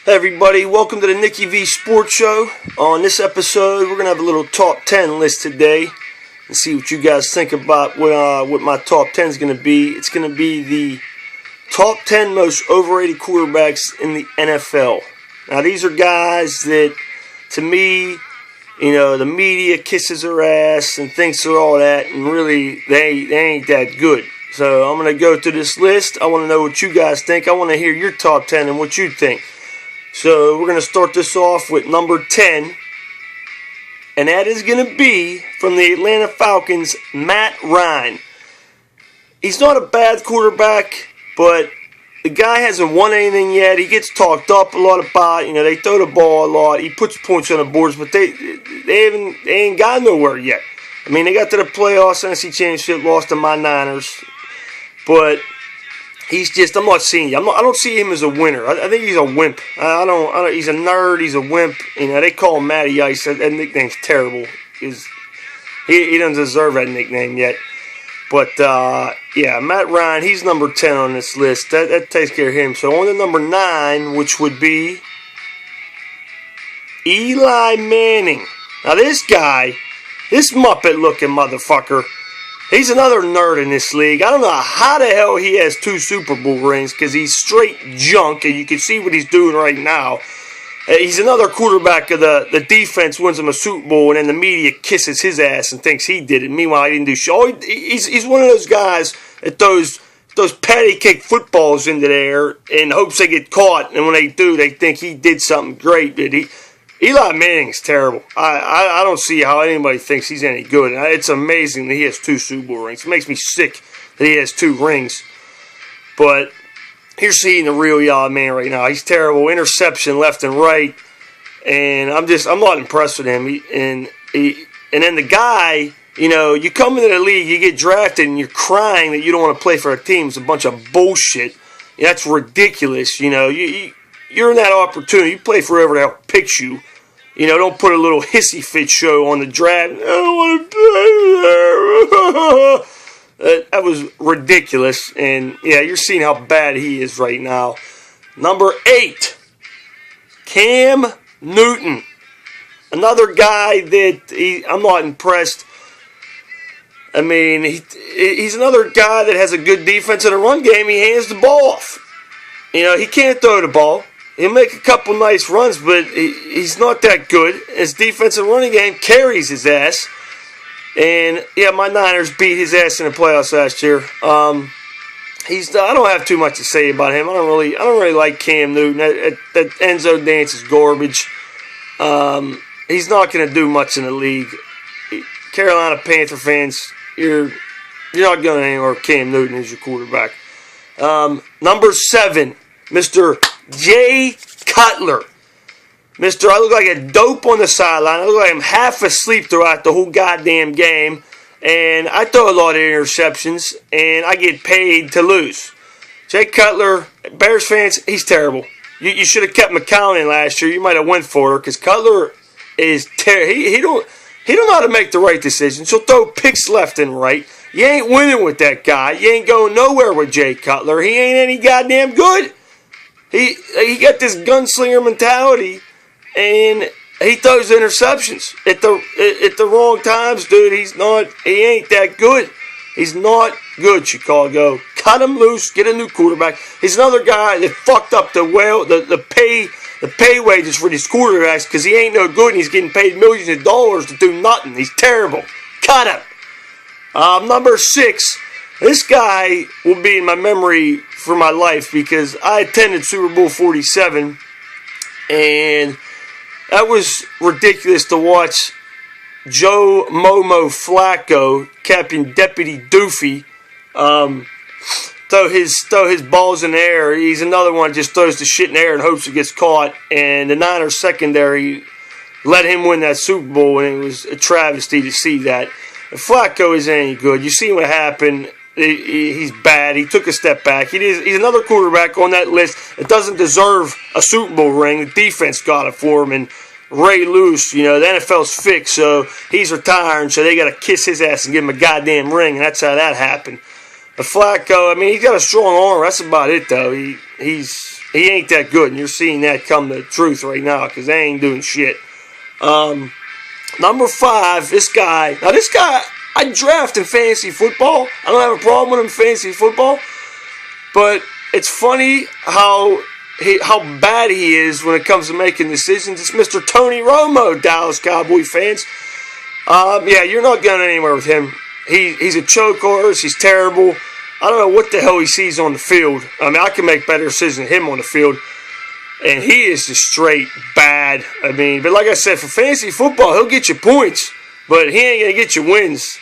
Hey everybody, welcome to the NickieV Sports Show. On this episode, we're going to have a little top 10 list today and see what you guys think about what my top 10 is going to be. It's going to be the top 10 most overrated quarterbacks in the NFL. Now, these are guys that, to me, the media kisses their ass and thinks they're all that, and really, they ain't that good. So I'm going to go through this list. I want to know what you guys think. I want to hear your top 10 and what you think. So we're going to start this off with number 10, and that is going to be from the Atlanta Falcons, Matt Ryan. He's not a bad quarterback, but the guy hasn't won anything yet. He gets talked up a lot about, they throw the ball a lot. He puts points on the boards, but they ain't got nowhere yet. I mean, they got to the playoffs, NFC Championship, lost to my Niners, but I'm not seeing him. I don't see him as a winner. I think he's a wimp. He's a nerd. He's a wimp. They call him Matty Ice. That nickname's terrible. He doesn't deserve that nickname yet. But, Matt Ryan, he's number 10 on this list. That takes care of him. So on to number 9, which would be Eli Manning. Now this guy, this Muppet-looking motherfucker, he's another nerd in this league. I don't know how the hell he has 2 Super Bowl rings because he's straight junk, and you can see what he's doing right now. He's another quarterback of the defense wins him a Super Bowl, and then the media kisses his ass and thinks he did it. Meanwhile, he didn't do shit. He's one of those guys that throws patty cake footballs into the air in hopes they get caught, and when they do, they think he did something great. But Eli Manning's terrible. I don't see how anybody thinks he's any good. It's amazing that he has 2 Super Bowl rings. It makes me sick that he has 2 rings. But you're seeing the real Eli Manning right now. He's terrible. Interception left and right. And I'm not impressed with him. And then the guy, you come into the league, you get drafted, and you're crying that you don't want to play for a team. It's a bunch of bullshit. That's ridiculous. You're in that opportunity. You play for whoever the hell picks you. Don't put a little hissy fit show on the draft. I don't want to play there. That was ridiculous. And, you're seeing how bad he is right now. Number 8, Cam Newton. Another guy that I'm not impressed. I mean, he's another guy that has a good defense in a run game. He hands the ball off. He can't throw the ball. He'll make a couple nice runs, but he's not that good. His defensive running game carries his ass. And, my Niners beat his ass in the playoffs last year. I don't have too much to say about him. I don't really like Cam Newton. That Enzo dance is garbage. He's not going to do much in the league. Carolina Panther fans, you're not going anywhere with Cam Newton as your quarterback. Number 7, Mr. Jay Cutler. I look like a dope on the sideline. I look like I'm half asleep throughout the whole goddamn game. And I throw a lot of interceptions, and I get paid to lose. Jay Cutler, Bears fans, he's terrible. You should have kept McCown in last year. You might have went for her, because Cutler is terrible. He don't know how to make the right decisions. He'll throw picks left and right. You ain't winning with that guy. You ain't going nowhere with Jay Cutler. He ain't any goddamn good. He got this gunslinger mentality, and he throws interceptions at the wrong times, dude. He ain't that good. He's not good, Chicago. Cut him loose, get a new quarterback. He's another guy that fucked up the pay wages for these quarterbacks because he ain't no good and he's getting paid millions of dollars to do nothing. He's terrible. Cut him. Number 6, this guy will be in my memory for my life because I attended Super Bowl 47, and that was ridiculous to watch Joe Momo Flacco, Captain Deputy Doofy, throw his balls in the air. He's another one that just throws the shit in the air and hopes it gets caught, and the Niners secondary let him win that Super Bowl, and it was a travesty to see that. If Flacco isn't any good, you see what happened. He's bad. He took a step back. He's another quarterback on that list that doesn't deserve a Super Bowl ring. The defense got it for him, and Ray Lewis, the NFL's fixed, so he's retiring, so they got to kiss his ass and give him a goddamn ring, and that's how that happened. Flacco, I mean, he's got a strong arm. That's about it, though. He ain't that good, and you're seeing that come to the truth right now because they ain't doing shit. Number 5, this guy. Now, this guy, I draft in fantasy football. I don't have a problem with him in fantasy football, but it's funny how bad he is when it comes to making decisions. It's Mr. Tony Romo, Dallas Cowboy fans. Yeah, you're not going anywhere with him. He's a choke artist. He's terrible. I don't know what the hell he sees on the field. I mean, I can make better decisions than him on the field. And he is just straight bad. I mean, but like I said, for fantasy football, he'll get you points. But he ain't going to get you wins.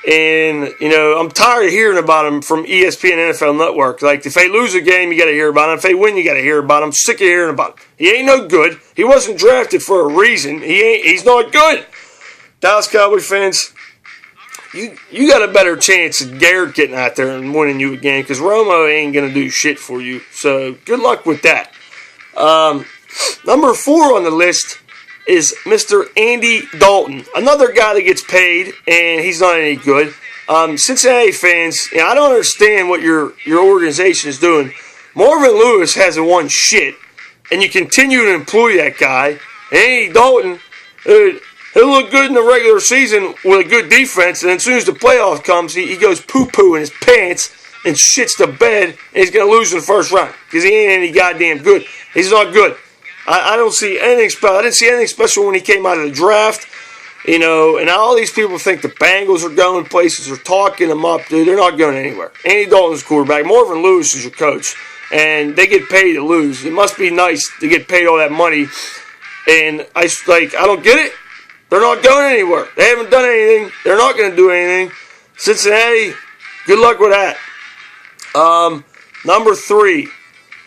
And, you know, I'm tired of hearing about him from ESPN and NFL Network. Like, if they lose a game, you got to hear about him. If they win, you got to hear about him. I'm sick of hearing about him. He ain't no good. He wasn't drafted for a reason. He's not good. Dallas Cowboy fans, you got a better chance of Garrett getting out there and winning you a game because Romo ain't going to do shit for you. So, good luck with that. Number 4 on the list is Mr. Andy Dalton, another guy that gets paid, and he's not any good. Cincinnati fans, I don't understand what your organization is doing. Marvin Lewis hasn't won shit, and you continue to employ that guy. Andy Dalton, he'll look good in the regular season with a good defense, and as soon as the playoff comes, he goes poo-poo in his pants and shits the bed, and he's going to lose in the first round because he ain't any goddamn good. He's not good. I don't see anything special. I didn't see anything special when he came out of the draft, you know, and all these people think the Bengals are going places, are talking them up, dude. They're not going anywhere. Andy Dalton's quarterback. Marvin Lewis is your coach, and they get paid to lose. It must be nice to get paid all that money, and I don't get it. They're not going anywhere. They haven't done anything. They're not going to do anything. Cincinnati, good luck with that. Number 3.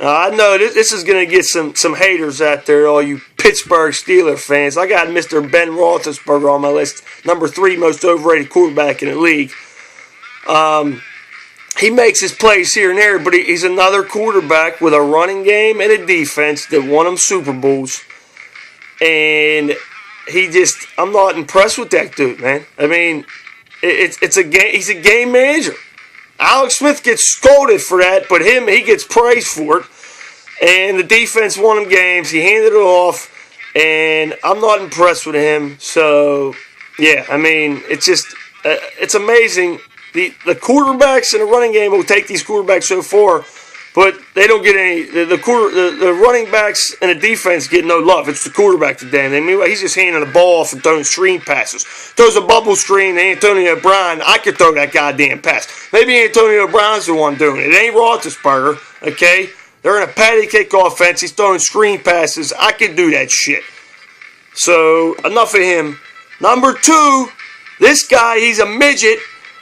I know this is going to get some haters out there, all you Pittsburgh Steelers fans. I got Mr. Ben Roethlisberger on my list, number 3 most overrated quarterback in the league. He makes his plays here and there, but he's another quarterback with a running game and a defense that won him Super Bowls. And I'm not impressed with that dude, man. I mean, it's a game. He's a game manager. Alex Smith gets scolded for that, but he gets praised for it. And the defense won him games. He handed it off, and I'm not impressed with him. So, yeah, I mean, it's amazing. The quarterbacks in the running game will take these quarterbacks so far, but they don't get any. The running backs and the defense get no love. It's the quarterback today. I mean, he's just handing the ball off and throwing screen passes. Throws a bubble screen to Antonio Brown. I could throw that goddamn pass. Maybe Antonio Brown's the one doing it. It ain't Roethlisberger, okay? They're in a patty cake offense. He's throwing screen passes. I could do that shit. So, enough of him. Number 2, this guy, he's a midget,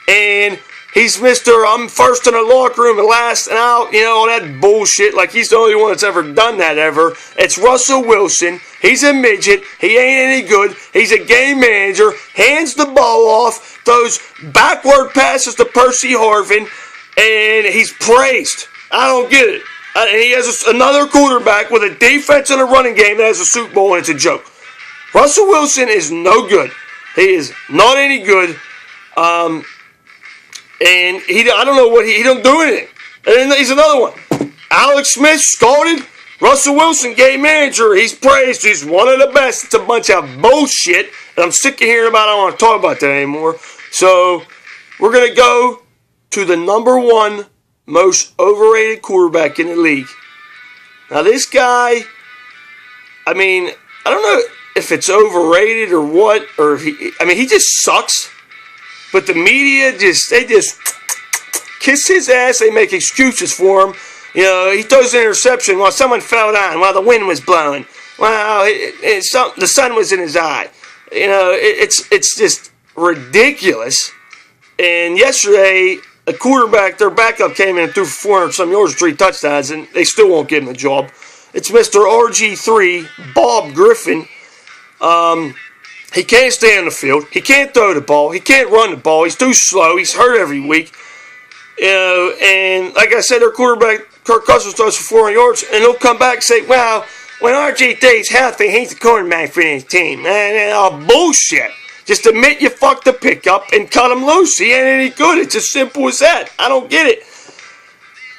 and he's I'm first in the locker room and last and out, all that bullshit. Like he's the only one that's ever done that ever. It's Russell Wilson. He's a midget. He ain't any good. He's a game manager. Hands the ball off. Throws backward passes to Percy Harvin. And he's praised. I don't get it. And he has another quarterback with a defense and a running game that has a Super Bowl, and it's a joke. Russell Wilson is no good. He is not any good. And I don't know he don't do anything. And then he's another one. Alex Smith scolded. Russell Wilson, game manager. He's praised. He's one of the best. It's a bunch of bullshit. And I'm sick of hearing about it. I don't want to talk about that anymore. So we're going to go to the number 1 most overrated quarterback in the league. Now this guy, I mean, I don't know if it's overrated or what. Or if he just sucks. But the media they just kiss his ass. They make excuses for him. He throws an interception while someone fell down, while the wind was blowing. Wow, the sun was in his eye. It's just ridiculous. And yesterday, a quarterback, their backup came in and threw for 400-some yards, 3 touchdowns, and they still won't give him a job. It's Mr. RG3, Bob Griffin. He can't stay on the field. He can't throw the ball. He can't run the ball. He's too slow. He's hurt every week. And like I said, their quarterback, Kirk Cousins, throws for 400 yards, and he'll come back and say, well, when RG3's healthy, he's the quarterback for his team. Bullshit. Just admit you fucked the pickup and cut him loose. He ain't any good. It's as simple as that. I don't get it.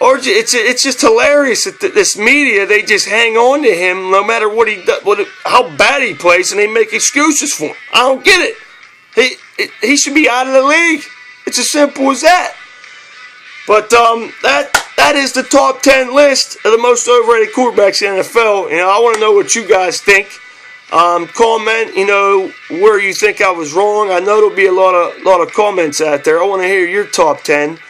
Or it's just hilarious that this media, they just hang on to him no matter what he does, how bad he plays, and they make excuses for him. I don't get it. He should be out of the league. It's as simple as that. But that is the top 10 list of the most overrated quarterbacks in the NFL. I want to know what you guys think. Comment, where you think I was wrong. I know there'll be a lot of comments out there. I want to hear your top 10.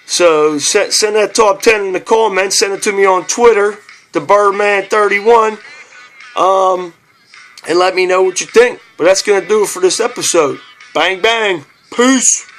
So send that top 10 in the comments. Send it to me on Twitter, thebirdman31, and let me know what you think. But that's going to do it for this episode. Bang, bang. Peace.